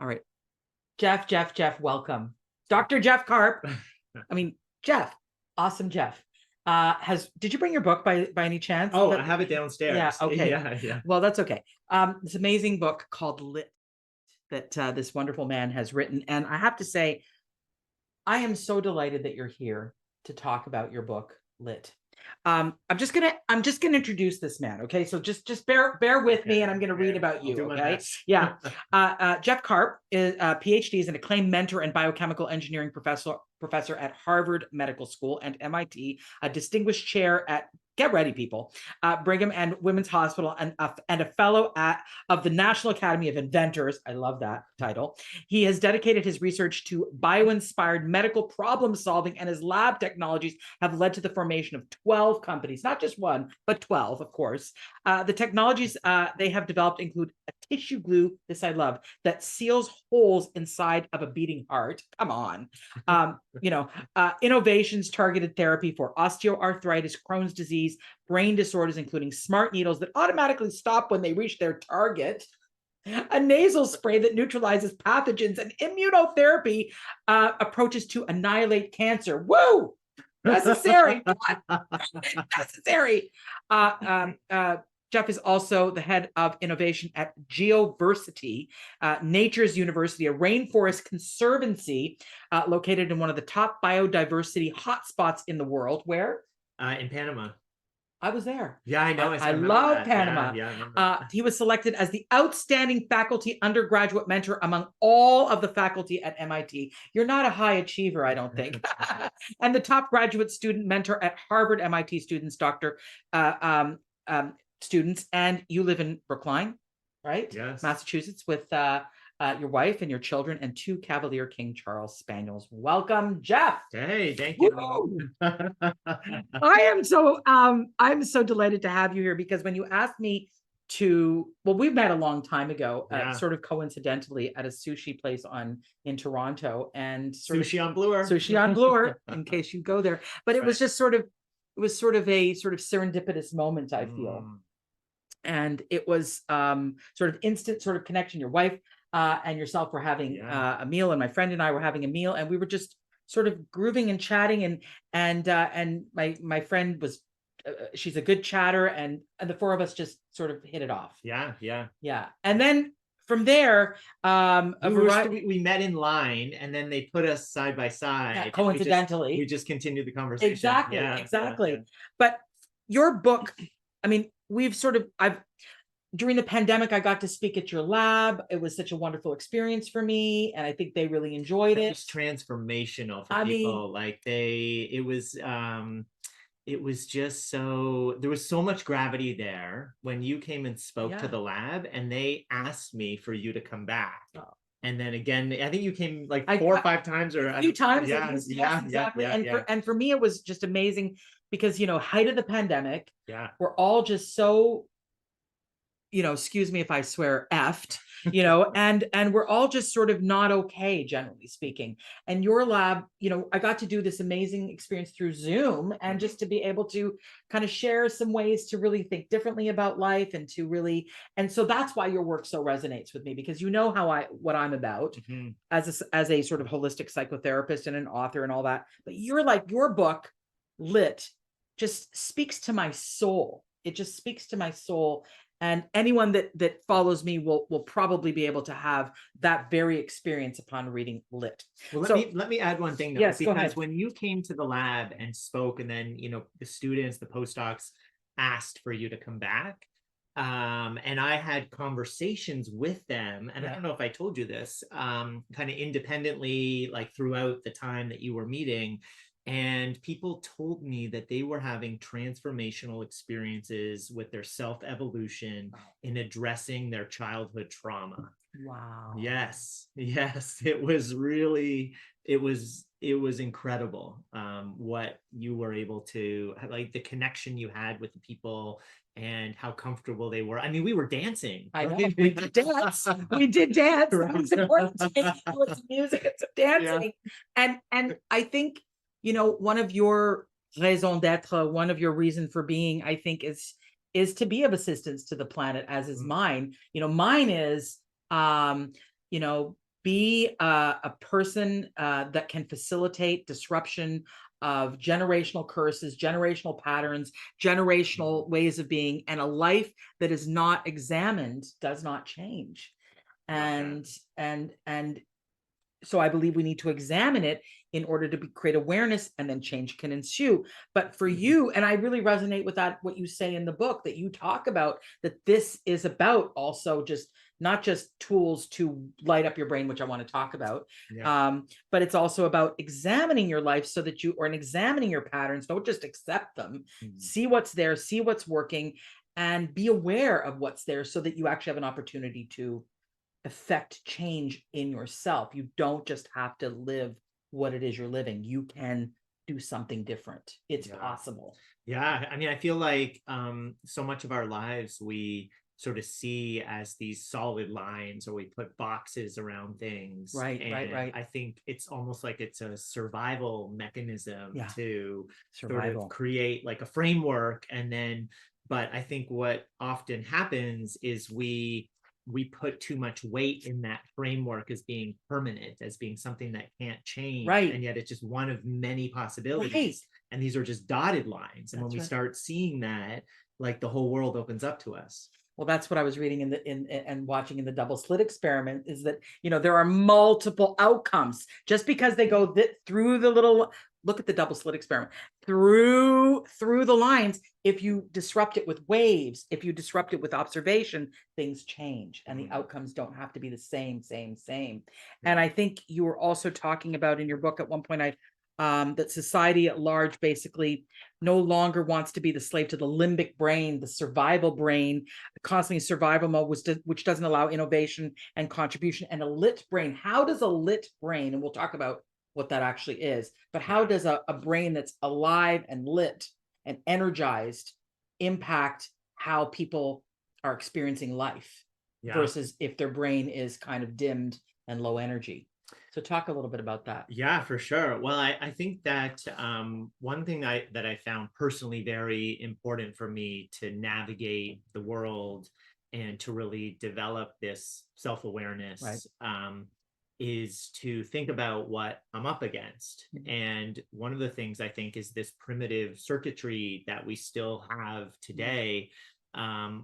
All right. Jeff, welcome. Dr. Jeff Karp. I mean, Jeff, awesome Jeff. Did you bring your book by any chance? Oh, I have it downstairs. Yeah, okay. Yeah. Well, that's okay. This amazing book called Lit that this wonderful man has written. And I have to say, I am so delighted that you're here to talk about your book, Lit. I'm just gonna introduce this man. Okay, so just bear with me, and I'm gonna read about you. Okay, yeah. Jeff Karp is PhD, is an acclaimed mentor and biochemical engineering professor at Harvard Medical School and MIT, a distinguished chair at, get ready, people, Brigham and Women's Hospital, and a fellow of the National Academy of Inventors. I love that title. He has dedicated his research to bio-inspired medical problem solving, and his lab technologies have led to the formation of 12 companies, not just one, but 12, of course. The technologies they have developed include a tissue glue, this I love, that seals holes inside of a beating heart. Come on. Innovations, targeted therapy for osteoarthritis, Crohn's disease, brain disorders, including smart needles that automatically stop when they reach their target, a nasal spray that neutralizes pathogens, and immunotherapy approaches to annihilate cancer. Woo! Necessary. Necessary. Jeff is also the head of innovation at Geoversity, Nature's University, a rainforest conservancy located in one of the top biodiversity hotspots in the world. Where? In Panama. I was there. Yeah, I know. I love that. Panama. Yeah, he was selected as the outstanding faculty undergraduate mentor among all of the faculty at MIT. You're not a high achiever, I don't think. And the top graduate student mentor at Harvard MIT students, students. And you live in Brookline, right? Yes. Massachusetts, with your wife and your children and 2 Cavalier King Charles spaniels. Welcome, Jeff. Hey, thank you. I'm so delighted to have you here, because when you asked me we met a long time ago, sort of coincidentally at a sushi place in Toronto, and Sushi on Bloor, in case you go there. But it was just sort of a serendipitous moment, I feel. And it was sort of instant sort of connection. Your wife and yourself were having a meal, and my friend and I were having a meal, and we were just sort of grooving and chatting, and my friend was she's a good chatter, and the 4 of us just sort of hit it off. Yeah. And then from there, we met in line, and then they put us side by side. Yeah, coincidentally, we just continued the conversation. Exactly. But your book, I mean, during the pandemic, I got to speak at your lab. It was such a wonderful experience for me, and I think they really enjoyed it. It was transformational for people. It was just so, there was so much gravity there when you came and spoke to the lab, and they asked me for you to come back. And then again, I think you came like 4 or 5 times, or a few times. Exactly. And for me, it was just amazing, because, height of the pandemic, we're all just so, excuse me if I swear, effed, and we're all just sort of not okay, generally speaking. And your lab, I got to do this amazing experience through Zoom, and just to be able to kind of share some ways to really think differently about life, and so that's why your work so resonates with me, because what I'm about as a sort of holistic psychotherapist and an author and all that. But your book, Lit, just speaks to my soul. It just speaks to my soul. And anyone that follows me will probably be able to have that very experience upon reading Lit. Well, let me add one thing, though. Yes, because go ahead. When you came to the lab and spoke, and then the students, the postdocs asked for you to come back, and I had conversations with them, and I don't know if I told you this, kind of independently, like throughout the time that you were meeting. And people told me that they were having transformational experiences with their self-evolution in addressing their childhood trauma. Wow. Yes. It was really, it was incredible what you were able to, like, the connection you had with the people and how comfortable they were. I mean, we were dancing. I know. We did dance. We did dance. It was important to me. It was music and some dancing. And I think, one of your raison d'etre, one of your reason for being, I think, is to be of assistance to the planet, as is mine. Mine is, be a person that can facilitate disruption of generational curses, generational patterns, generational ways of being, and a life that is not examined does not change. And so I believe we need to examine it in order to create awareness, and then change can ensue. But for you, and I really resonate with that, what you say in the book, that you talk about, that this is about also just not just tools to light up your brain, which I want to talk about, but it's also about examining your life so that you, or in examining your patterns, don't just accept them, see what's there, see what's working, and be aware of what's there so that you actually have an opportunity to affect change in yourself. You don't just have to live what it is you're living. You can do something different. It's possible. Yeah. I mean, I feel like so much of our lives we sort of see as these solid lines, or we put boxes around things. Right. I think it's almost like it's a survival mechanism to sort of create like a framework. And then, but I think what often happens is we put too much weight in that framework as being permanent, as being something that can't change. And yet it's just one of many possibilities. And these are just dotted lines. And when we start seeing that, like, the whole world opens up to us. Well, that's what I was reading and watching in the double slit experiment, is that, there are multiple outcomes. Just because they go through the little, look at the double slit experiment, through the lines, if you disrupt it with waves, if you disrupt it with observation, things change, and the outcomes don't have to be the same. And I think you were also talking about in your book at one point, that society at large basically no longer wants to be the slave to the limbic brain, the survival brain, constantly survival mode, which doesn't allow innovation and contribution. And a lit brain, how does a lit brain, and we'll talk about what that actually is, but how does a brain that's alive and lit and energized impact how people are experiencing life versus if their brain is kind of dimmed and low energy? So talk a little bit about that. Yeah, for sure. Well, I think that one thing that I found personally very important for me to navigate the world and to really develop this self-awareness is to think about what I'm up against. And one of the things I think is this primitive circuitry that we still have today,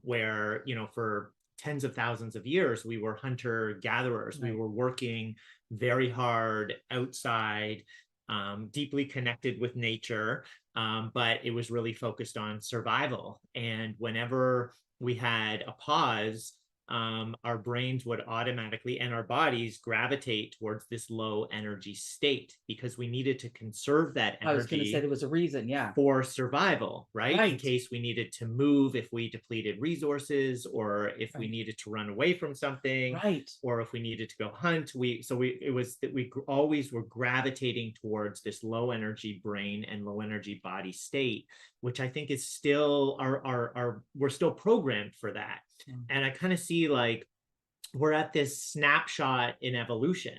where, for tens of thousands of years, we were hunter-gatherers. We were working very hard outside, deeply connected with nature, but it was really focused on survival. And whenever we had a pause, our brains would automatically, and our bodies, gravitate towards this low energy state, because we needed to conserve that energy. I was going to say there was a reason, for survival, right? In case we needed to move, if we depleted resources, or if we needed to run away from something, or if we needed to go hunt. We always were gravitating towards this low energy brain and low energy body state, which I think is still we're still programmed for that. And I kind of see like we're at this snapshot in evolution,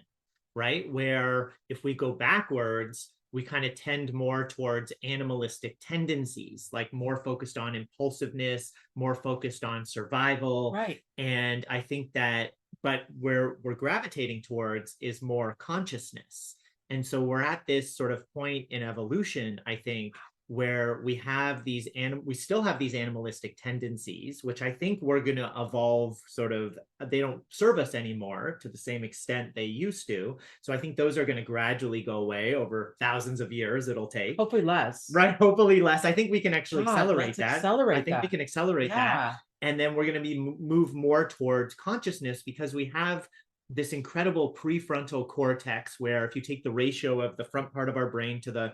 right? Where if we go backwards, we kind of tend more towards animalistic tendencies, like more focused on impulsiveness, more focused on survival. And I think that, but where we're gravitating towards is more consciousness. And so we're at this sort of point in evolution, I think, where we have these we still have these animalistic tendencies, which I think we're going to evolve sort of, they don't serve us anymore to the same extent they used to. So I think those are going to gradually go away over thousands of years. It'll take hopefully less, right? Hopefully less. I think we can actually accelerate that. I think we can accelerate that. And then we're going to be move more towards consciousness, because we have this incredible prefrontal cortex, where if you take the ratio of the front part of our brain to the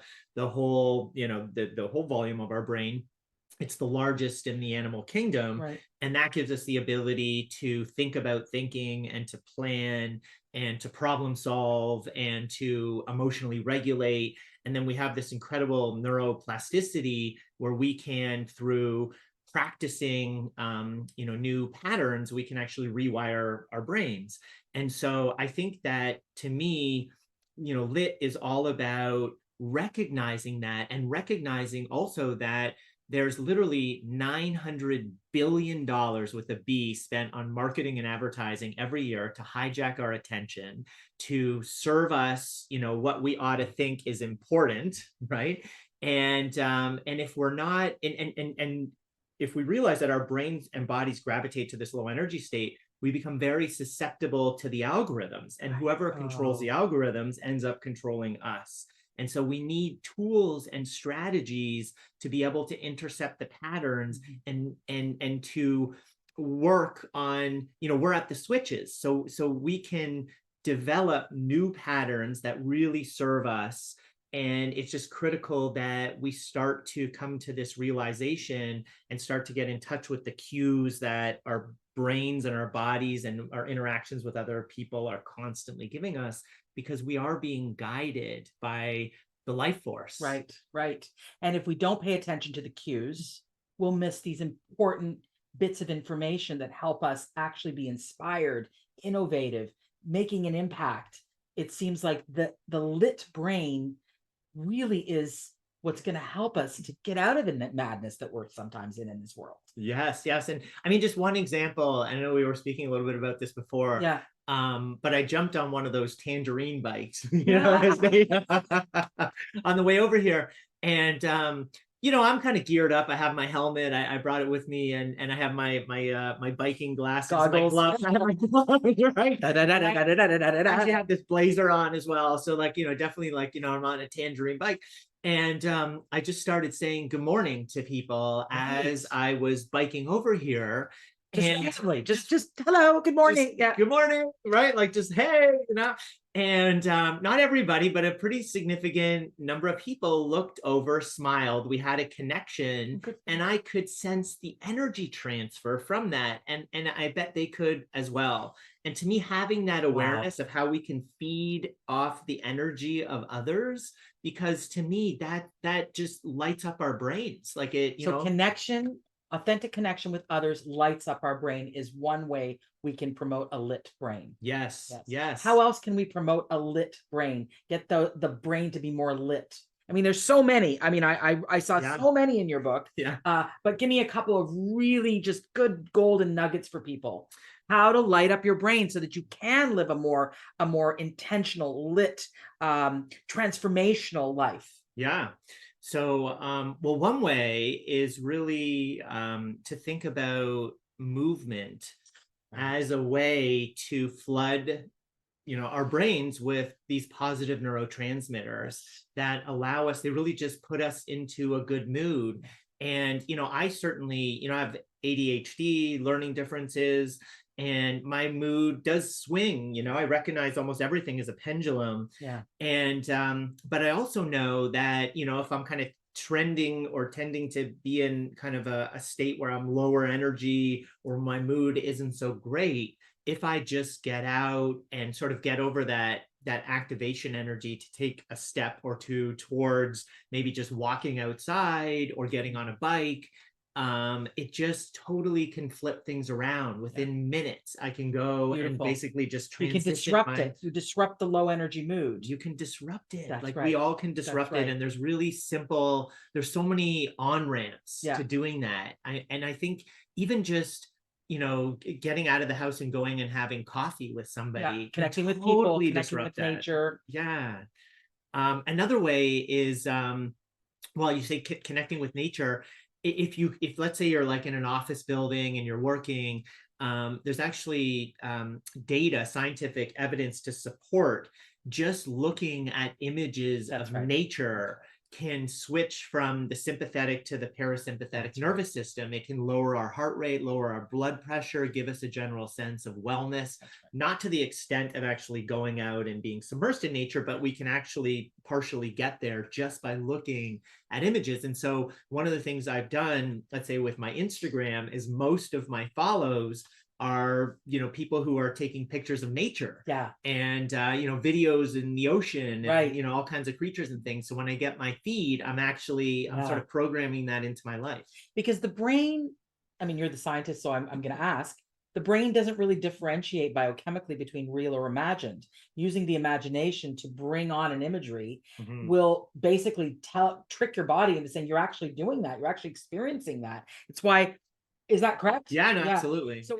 whole, the whole volume of our brain, it's the largest in the animal kingdom. And that gives us the ability to think about thinking, and to plan, and to problem solve, and to emotionally regulate. And then we have this incredible neuroplasticity, where we can, through practicing new patterns, we can actually rewire our brains. And so I think that, to me, lit is all about recognizing that, and recognizing also that there's literally $900 billion with a B spent on marketing and advertising every year to hijack our attention, to serve us, what we ought to think is important, right? And if we're not, and if we realize that our brains and bodies gravitate to this low energy state, we become very susceptible to the algorithms, and whoever controls the algorithms ends up controlling us. And so we need tools and strategies to be able to intercept the patterns and to work on, we're at the switches. So we can develop new patterns that really serve us. And it's just critical that we start to come to this realization and start to get in touch with the cues that our brains and our bodies and our interactions with other people are constantly giving us, because we are being guided by the life force. Right, right. And if we don't pay attention to the cues, we'll miss these important bits of information that help us actually be inspired, innovative, making an impact. It seems like the lit brain really is what's going to help us to get out of the madness that we're sometimes in this world. Yes. And I mean, just one example, I know we were speaking a little bit about this before. Yeah. But I jumped on one of those tangerine bikes, on the way over here. And I'm kind of geared up. I have my helmet. I brought it with me, and I have my biking glasses, goggles, my gloves. I have my gloves, right? I actually have this blazer on as well. So definitely I'm on a tangerine bike. And I just started saying good morning to people as I was biking over here. Just hello, good morning. Yeah, good morning, right? Like just hey, And not everybody, but a pretty significant number of people looked over, smiled. We had a connection, and I could sense the energy transfer from that, and I bet they could as well. And to me, having that awareness of how we can feed off the energy of others, because to me that just lights up our brains, like it. Connection. Authentic connection with others lights up our brain is one way we can promote a lit brain. Yes. How else can we promote a lit brain? Get the brain to be more lit. I mean, there's so many. I mean, I saw so many in your book. Yeah. But give me a couple of really just good golden nuggets for people. How to light up your brain so that you can live a more intentional, lit, transformational life. Yeah. So, well, one way is really to think about movement as a way to flood, our brains with these positive neurotransmitters that allow us, they really just put us into a good mood. And, I certainly, I have ADHD, learning differences, and my mood does swing. I recognize almost everything as a pendulum. Yeah. And but I also know that if I'm kind of trending or tending to be in kind of a state where I'm lower energy or my mood isn't so great, if I just get out and sort of get over that activation energy to take a step or two towards maybe just walking outside or getting on a bike, it just totally can flip things around within minutes. I can go and basically just transition. You can disrupt it. You disrupt the low energy mood. You can disrupt it. That's we all can disrupt it. And there's really simple, there's so many on-ramps to doing that. I think even just, getting out of the house and going and having coffee with somebody, connecting with people, connecting with nature. Yeah. Another way is, you say connecting with nature. If let's say you're like in an office building and you're working, there's actually data, scientific evidence to support just looking at images of nature can switch from the sympathetic to the parasympathetic nervous system. It can lower our heart rate, lower our blood pressure, give us a general sense of wellness, not to the extent of actually going out and being submersed in nature, but we can actually partially get there just by looking at images. And so one of the things I've done, let's say with my Instagram, is most of my follows are people who are taking pictures of nature and videos in the ocean and all kinds of creatures and things. So when I get my feed, I'm sort of programming that into my life, because the brain, I mean, you're the scientist, so I'm going to ask, the brain doesn't really differentiate biochemically between real or imagined. Using the imagination to bring on an imagery Mhm. will basically trick your body into saying you're actually doing that. You're actually experiencing that. It's why, is that correct? Yeah, no, absolutely. So